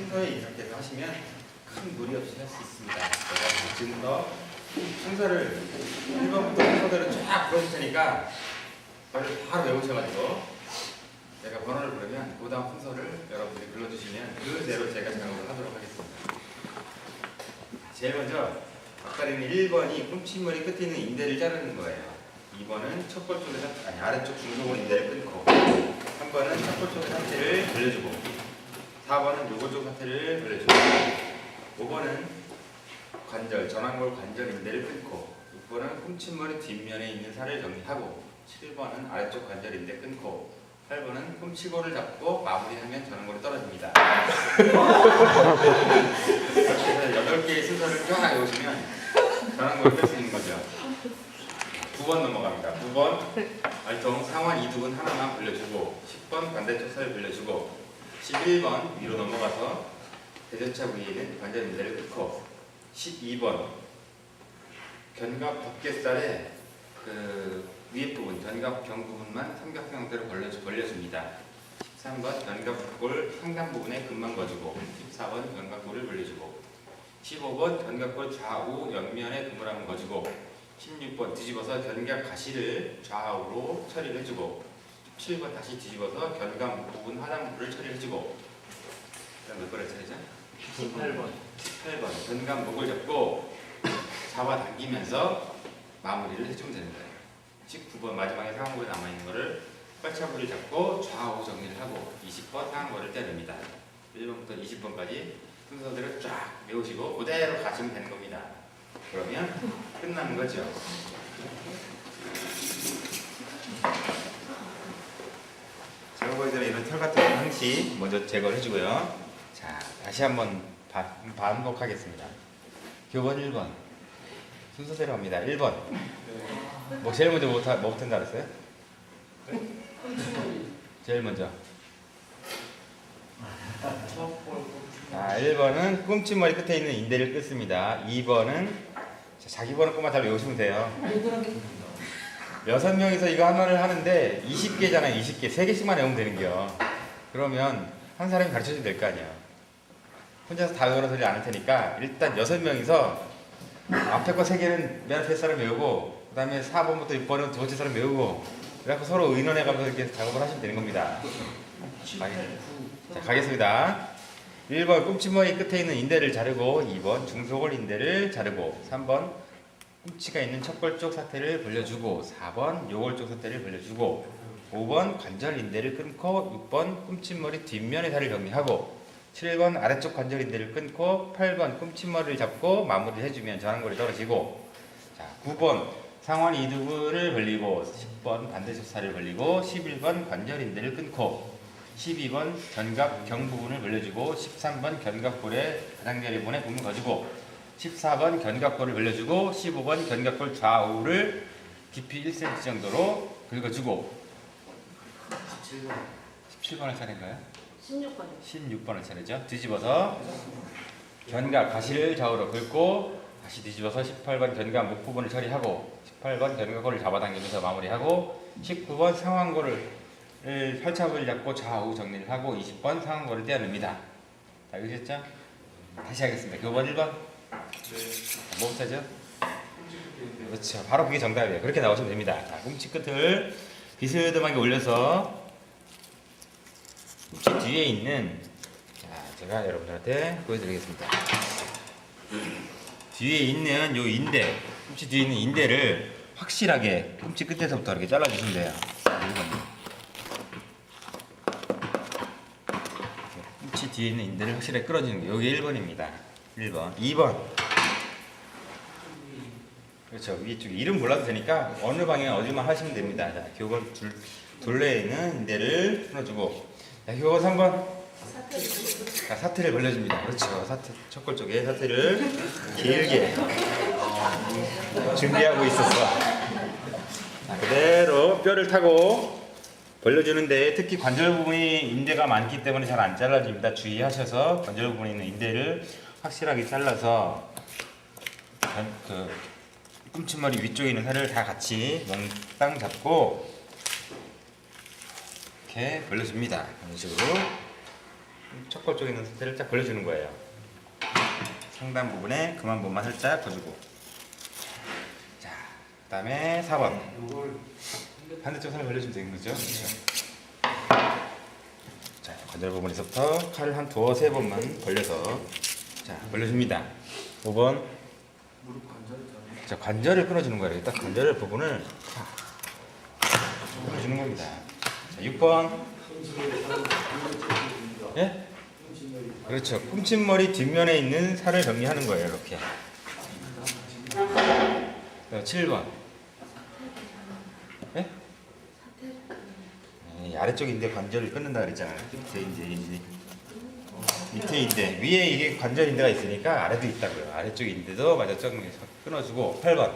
평소에 이렇게 하시면 큰 무리 없이 할 수 있습니다. 제가 지금 더 순서를 1번부터 순서대로 쫙 보여줄 테니까 바로 외우셔가지고 제가 번호를 부르면 그 다음 순서를 여러분들이 불러주시면 그대로 제가 작업을 하도록 하겠습니다. 제일 먼저 앞다리는 1번이 꿈치머리 끝에 있는 인대를 자르는 거예요. 2번은 척골 쪽에서 아래쪽 중소골 인대를 끊고 3번은 척골 쪽의 상태를 벌려주고 4번은 요골 쪽 상태를 벌려주고 5번은 관절, 전완골 관절 인대를 끊고 6번은 꿈치머리 뒷면에 있는 살을 정리하고 7번은 아래쪽 관절 인대 끊고 8번은 꿈치골을 잡고 마무리하면 전완골이 떨어집니다. 이렇게 해서 8개의 순서를 쫙 외우시면 전완골을 뺄 수 있는 거죠. 9번 넘어갑니다. 9번 알통 상완 이두근 하나만 벌려주고 10번 반대쪽 살을 벌려주고 11번 위로 넘어가서 대전차 부위에 있는 관절 인대를 끊고 12번 견갑 덮개살의 그 위에 부분 견갑경 부분만 삼각형 형태로 벌려줍니다. 13번 견갑골 상단 부분에 금만 거주고 14번 견갑골을 벌려주고 15번 견갑골 좌우 옆면에 금을 한번 거주고 16번 뒤집어서 견갑 가시를 좌우로 처리를 해주고 17번 다시 뒤집어서 견갑 부분 하단부를 처리를 해주고 그다음 몇 번을 처리죠? 18번 견갑 목을 잡고 잡아당기면서 마무리를 해주면 되는 거예요. 19번 마지막에 상완골에 남아있는 거를 빨차부를 잡고 좌우 정리를 하고 20번 상완골을 떼냅니다. 1번부터 20번까지 순서대로 쫙 외우시고 그대로 가시면 되는 겁니다. 그러면 끝나는 거죠. 제가 보여드린 이런 털 같은 항시 먼저 제거를 해주고요. 자, 다시 한번 반복하겠습니다. 교본 1번 순서대로 합니다. 1번 뭐 제일 먼저 뭐부터 한다 그랬어요? 제일 먼저 1번은 꿈치머리 끝에 있는 인대를 끊습니다. 2번은 자기 번호 것만 잘 외우시면 돼요. 6명이서 이거 하나를 하는데 20개잖아요. 20개 3개씩만 외우면 되는겨. 그러면 한 사람이 가르쳐주면 될 거 아니에요. 혼자서 다 외우는 소리 안 할 테니까 일단 6명이서 앞에 거 3개는 맨 앞에 사람 외우고 그 다음에 4번부터 6번은 두 번째 사람 외우고 그래서 서로 의논해가면서 이렇게 작업을 하시면 되는 겁니다. 자, 가겠습니다. 1번 꿈치머리 끝에 있는 인대를 자르고 2번 중소골 인대를 자르고 3번 꿈치가 있는 척골 쪽 사태를 벌려주고 4번 요골 쪽 사태를 벌려주고 5번 관절 인대를 끊고 6번 꿈치머리 뒷면의 살을 정리하고 7번 아래쪽 관절 인대를 끊고 8번 꿈치머리를 잡고 마무리를 해주면 전완골이 떨어지고 자, 9번 상완 이두근을 벌리고 10번 반대쪽 살을 벌리고 11번 관절 인대를 끊고 12번 견갑 경 부분을 벌려주고 13번 견갑골의 가장자리 부분에 부분을 거주고 14번 견갑골을 벌려주고 15번 견갑골 좌우를 깊이 1cm 정도로 긁어주고 17번을 차례인가요? 16번을 차례죠. 뒤집어서 견갑 가시를 좌우로 긁고 다시 뒤집어서 18번 견갑 목 부분을 처리하고 18번 견갑골을 잡아당기면서 마무리하고 19번 상완골을 펼쳐을 잡고 좌우 정리를 하고 20번 상완골을 떼어냅니다. 다 읽으셨죠? 다시 하겠습니다. 교본 1번 뭐부터죠? 그렇죠. 바로 그게 정답이에요. 그렇게 나오시면 됩니다. 자, 꿈치 끝을 비스듬하게 올려서 꿈치 뒤에 있는 제가 여러분들한테 보여드리겠습니다. 뒤에 있는 요 인대, 꿈치 뒤에 있는 인대를 확실하게 꿈치 끝에서부터 이렇게 잘라주시면 돼요. 1번. 꿈치 뒤에 있는 인대를 확실하게 끌어주는 게 여기 1번입니다. 1번. 2번. 그렇죠. 위쪽 이름 몰라도 되니까 어느 방향 어디만 하시면 됩니다. 자, 교본 둘레에 있는 인대를 풀어주고 자, 교본 3번. 자, 사태를 벌려줍니다. 그렇죠. 사태, 척골 쪽에 사태를 길게 준비하고 있었어. 자, 그대로 뼈를 타고 벌려주는데 특히 관절 부분이 인대가 많기 때문에 잘 안 잘라집니다. 주의하셔서 관절 부분에 있는 인대를 확실하게 잘라서 그 꿈치머리 위쪽에 있는 살을 다 같이 몽땅 잡고 이렇게 벌려줍니다. 이런 식으로 척골 쪽에 있는 상태를 쫙 벌려주는 거예요. 상단 부분에 그만 부분만 살짝 거주고. 자, 그 다음에 4번. 반대쪽 선을 벌려주면 되는 거죠. 자, 관절 부분에서부터 칼을 한 두세 번만 벌려서 자, 벌려줍니다. 5번. 자, 관절을 끊어주는 거예요. 딱 관절 부분을 끊어주는 겁니다. 자, 6번. 예? 그렇죠. 꿈침머리 뒷면에 있는 살을 정리하는 거예요. 이렇게. 7번. 예? 아래쪽 인대 관절을 끊는다 그랬잖아요. 밑에 인대. 위에 이게 관절 인대가 있으니까 아래도 있다고요. 아래쪽 인대도 마저 끊어주고. 8번.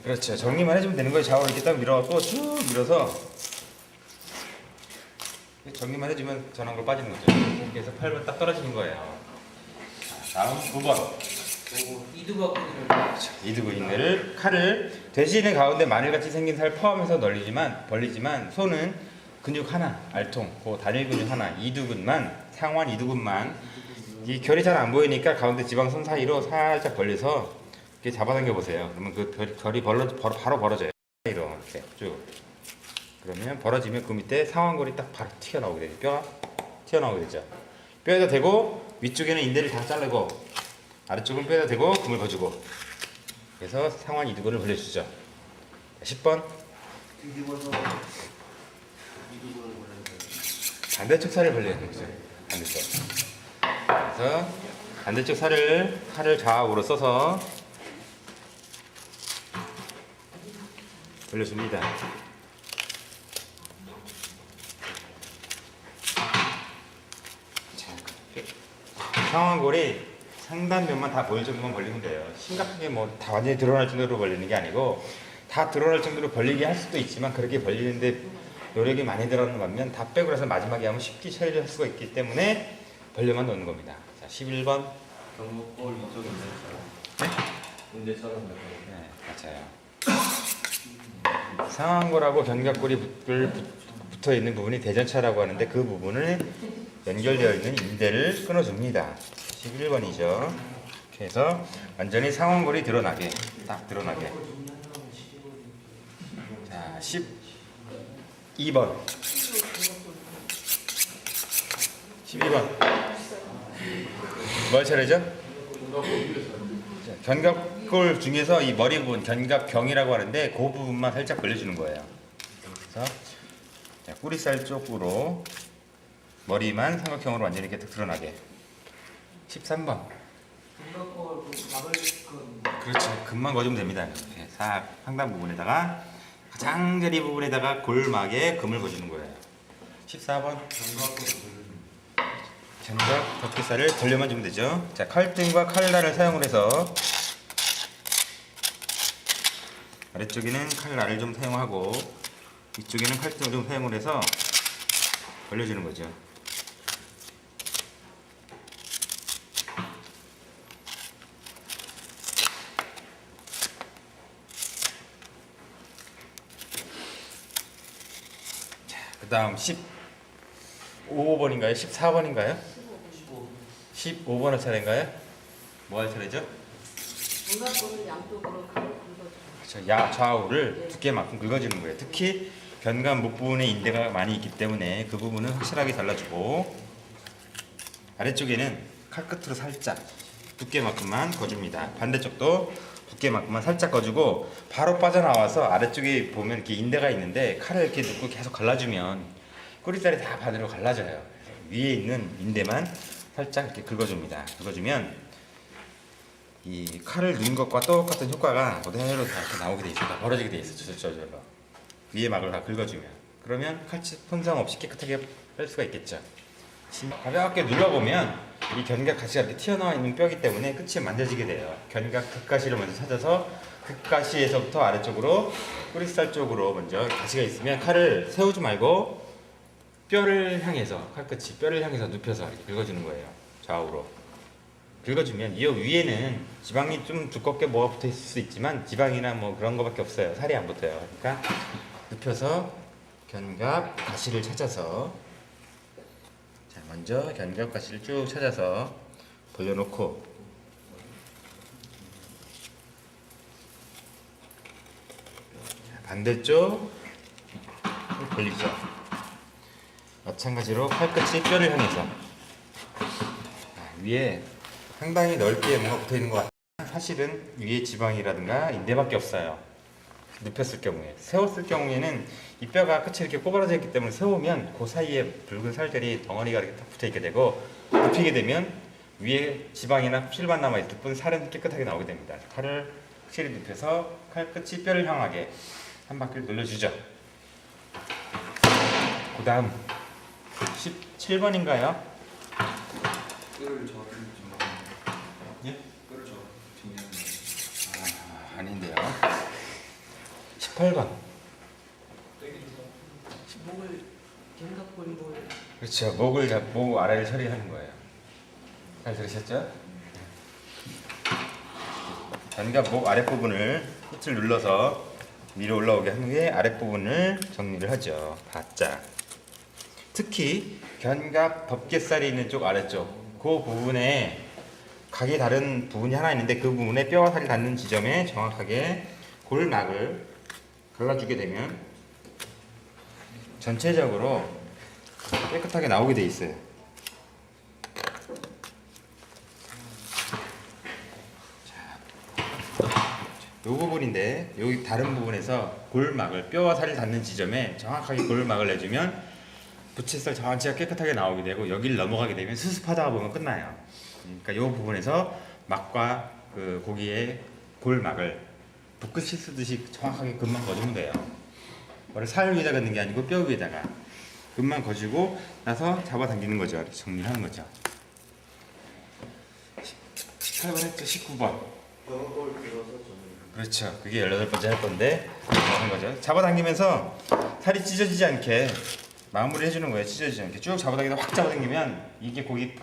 그렇죠. 정리만 해주면 되는 거예요. 좌우로 이렇게 딱 밀어갖고 쭉 밀어서 정리만 해주면 전환골 빠지는 거죠. 이렇게 해서 8번 딱 떨어지는 거예요. 다음 9번. 이두부 인대를 칼을 대신에 가운데 마늘같이 생긴 살 포함해서 벌리지만 손은 근육 하나, 알통, 그 단일 근육 하나, 이두근만, 상완 이두근만 이 결이 잘 안 보이니까 가운데 지방선 사이로 살짝 벌려서 이렇게 잡아당겨 보세요. 그러면 그 결이 바로 벌어져요. 사이로 이렇게 쭉. 그러면 벌어지면 그 밑에 상완골이 딱 바로 튀어나오게 되죠. 뼈가 튀어나오게 되죠. 뼈에다 대고 위쪽에는 인대를 다 자르고 아래쪽은 뼈에다 대고 금을 거주고 그래서 상완 이두근을 벌려주죠. 10번. 반대쪽 살을 벌려야 되는 거죠. 반대쪽. 그래서 반대쪽 살을 칼을 좌우로 써서 벌려줍니다. 상완골이 상단면만 다 보일 정도만 벌리면 돼요. 심각하게 뭐 다 완전히 드러날 정도로 벌리는 게 아니고 다 드러날 정도로 벌리게 할 수도 있지만 그렇게 벌리는데 노력이 많이 들어가는 반면 다 빼고 나서 마지막에 하면 쉽게 처리를 할 수가 있기 때문에 벌려만 놓는 겁니다. 자, 11번. 경목골 이쪽에 인대처럼. 네, 맞아요. 상완골하고 견갑골이 붙어 있는 부분이 대전차라고 하는데 그 부분을 연결되어 있는 인대를 끊어줍니다. 11번이죠. 이렇게 해서 완전히 상완골이 드러나게, 딱 드러나게. 자, 12번. 12번. 뭐 차례죠? 견갑골 중에서 이 머리 부분, 견갑경이라고 하는데 그 부분만 살짝 벌려주는 거예요. 그래서 뿌리살 쪽으로 머리만 삼각형으로 완전히 이렇게 드러나게. 13번. 그렇죠. 금만 거주면 됩니다. 이렇게 싹 상단 부분에다가 가장자리 부분에다가 골막에 금을 거주는 거예요. 14번. 견갑 덮개살을 돌려만 주면 되죠. 자, 칼등과 칼날을 사용을 해서 아래쪽에는 칼날을 좀 사용하고 위쪽에는 칼등을 좀 사용을 해서 벌려주는 거죠. 그 다음 15번인가요? 14번인가요? 15번 할 차례인가요? 뭐 할 차례죠? 견갑골을 양쪽으로 긁어줘. 그렇죠. 좌우를 두께만큼 긁어주는 거예요. 특히 견갑 목 부분에 인대가 많이 있기 때문에 그 부분은 확실하게 잘라주고 아래쪽에는 칼끝으로 살짝 두께만큼만 거줍니다. 반대쪽도 두께만큼만 살짝 거주고 바로 빠져나와서 아래쪽에 보면 이렇게 인대가 있는데 칼을 이렇게 넣고 계속 갈라주면 꼬리살이 다 반으로 갈라져요. 위에 있는 인대만 살짝 이렇게 긁어줍니다. 긁어주면 이 칼을 넣은 것과 똑같은 효과가 그대로 다 이렇게 나오게 돼 있어요. 벌어지게 돼 있어요. 저절로 위에 막을 다 긁어주면 그러면 칼집 손상 없이 깨끗하게 뺄 수가 있겠죠. 가볍게 눌러보면 이 견갑 가시가 이렇게 튀어나와 있는 뼈이기 때문에 끝이 만져지게 돼요. 견갑 극가시를 먼저 찾아서 극가시에서부터 아래쪽으로 뿌리살 쪽으로 먼저 가시가 있으면 칼을 세우지 말고 뼈를 향해서 칼끝이 뼈를 향해서 눕혀서 이렇게 긁어주는 거예요. 좌우로 긁어주면 이 위에는 지방이 좀 두껍게 뭐가 붙어 있을 수 있지만 지방이나 뭐 그런 거밖에 없어요. 살이 안 붙어요. 그러니까 눕혀서 견갑 가시를 찾아서 먼저 견갑가시를 쭉 찾아서 벌려놓고 반대쪽 벌리죠. 마찬가지로 팔끝이 뼈를 향해서 위에 상당히 넓게 뭔가 붙어있는 것 같아요. 사실은 위에 지방이라든가 인대밖에 없어요. 눕혔을 경우에. 세웠을 경우에는 이 뼈가 끝이 이렇게 꼬부라져 있기 때문에 세우면 그 사이에 붉은 살들이 덩어리가 이렇게 딱 붙어있게 되고, 눕히게 되면 위에 지방이나 껍질만 남아있을 뿐 살은 깨끗하게 나오게 됩니다. 칼을 확실히 눕혀서 칼 끝이 뼈를 향하게 한 바퀴를 돌려주죠. 그 다음 17번인가요? 뼈를 정확히 예? 뼈를 정확히 정리하는 거. 아닌데요. 18번. 목을 견갑골목을 그렇죠. 목을 잡고 아래를 처리하는 거예요. 잘 들으셨죠? 견갑 목 아랫부분을 끝을 눌러서 위로 올라오게 한 후에 아랫부분을 정리를 하죠. 바짝. 특히 견갑 덮개살이 있는 쪽 아래쪽 그 부분에 각이 다른 부분이 하나 있는데, 그 부분에 뼈와 살이 닿는 지점에 정확하게 골막을 갈라주게 되면 전체적으로 깨끗하게 나오게 돼 있어요. 이 부분인데, 여기 다른 부분에서 골막을, 뼈와 살이 닿는 지점에 정확하게 골막을 내주면 부채살 전체가 깨끗하게 나오게 되고, 여기를 넘어가게 되면 수습하다가 보면 끝나요. 그러니까 이 부분에서 막과 그 고기의 골막을 붓끝 씻듯이 정확하게 금만 거주면 돼요. 머리 살 위에다가 넣는 게 아니고 뼈 위에다가 금만 거주고 나서 잡아당기는 거죠. 이렇게 정리하는 거죠. 18번 했죠. 19번. 그렇죠. 그게 18번째 할 건데 하는 거죠. 잡아당기면서 살이 찢어지지 않게 마무리 해주는 거예요. 찢어지지 않게 쭉 잡아당기다 확 잡아당기면 이게 고기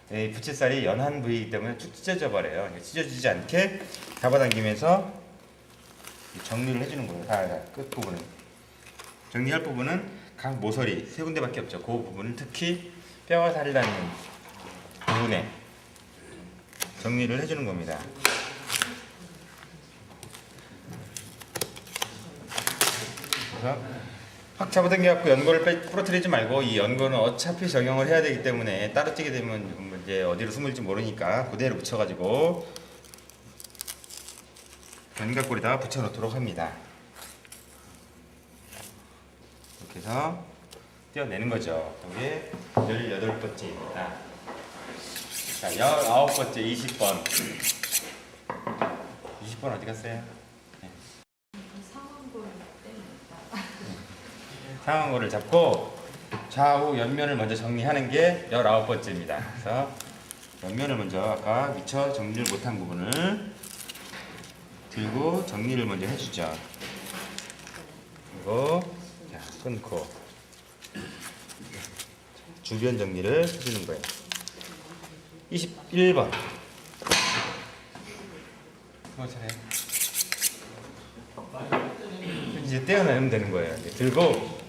부채살이 연한 부위이기 때문에 쭉 찢어져 버려요. 찢어지지 않게 잡아당기면서 정리를 해주는 거예요. 다 끝 부분은. 정리할 부분은 각 모서리 세 군데밖에 없죠. 그 부분은 특히 뼈와 살이 닿는 부분에 정리를 해주는 겁니다. 그래서 확 잡아당겨갖고 연고를 부러뜨리지 말고, 이 연고는 어차피 적용을 해야 되기 때문에 따로 찌게 되면 이제 어디로 숨을지 모르니까 그대로 붙여가지고 견갑골에다가 붙여놓도록 합니다. 이렇게 해서 떼어내는 거죠. 이게 18번째입니다. 자, 19번째 20번. 20번 어디 갔어요? 상완골 떼니까 상완골을 잡고 좌우 옆면을 먼저 정리하는 게 19번째입니다. 그래서 옆면을 먼저 아까 미처 정리를 못한 부분을 들고 정리를 먼저 해주죠. 그리고 자, 끊고 주변 정리를 해주는 거예요. 21번. 이제 떼어내면 되는 거예요. 이제 들고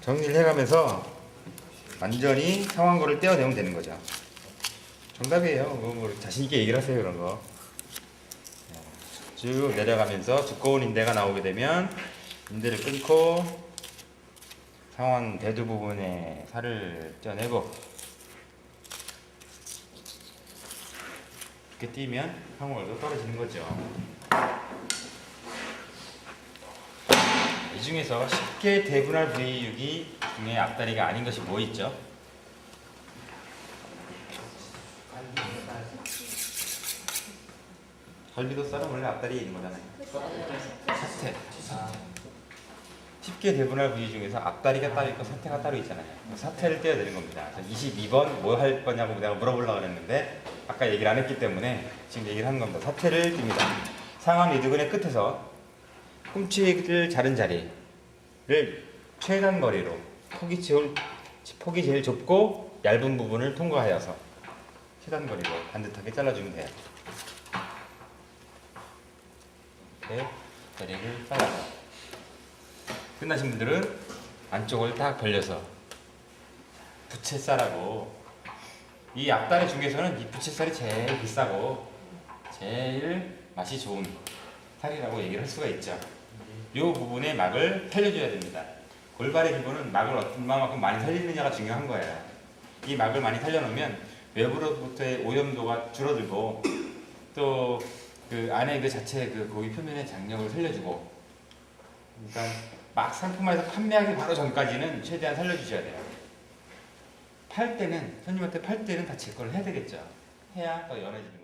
정리를 해가면서 완전히 상완골을 떼어내면 되는 거죠. 정답이에요. 뭐 자신 있게 얘기를 하세요. 그런 거. 쭉 내려가면서 두꺼운 인대가 나오게 되면 인대를 끊고 상완 대두 부분에 살을 떼어내고, 이렇게 띄면 상완골도 떨어지는 거죠. 이 중에서 쉽게 대분할 부위 중에 앞다리가 아닌 것이 뭐 있죠? 갈비도살은 원래 앞다리에 있는 거잖아요. 사태. 쉽게 대분할 부위 중에서 앞다리가 따로 있고 사태가 따로 있잖아요. 사태를 떼어내는 겁니다. 22번 뭐 할 거냐고 내가 물어보려고 했는데 아까 얘기를 안 했기 때문에 지금 얘기를 하는 겁니다. 사태를 띱니다. 상완 이두근의 끝에서 꿈치를 자른 자리를 최단 거리로 폭이 제일 좁고 얇은 부분을 통과하여서 최단 거리로 반듯하게 잘라주면 돼요. 이렇게 다리를 잘라서 끝나신 분들은 안쪽을 딱 벌려서 부채살하고 이 앞다리 중에서는 이 부채살이 제일 비싸고 제일 맛이 좋은 살이라고 얘기를 할 수가 있죠. 이 부분의 막을 살려줘야 됩니다. 골반의 기본은 막을 얼마만큼 많이 살리느냐가 중요한 거예요. 이 막을 많이 살려놓으면 외부로부터의 오염도가 줄어들고 또 그 안에 그 자체 그 고기 표면의 장력을 살려주고, 그러니까 막 상품화해서 판매하기 바로 전까지는 최대한 살려주셔야 돼요. 팔 때는 손님한테 팔 때는 다 제거를 해야 되겠죠. 해야 더 연해지는 거예요.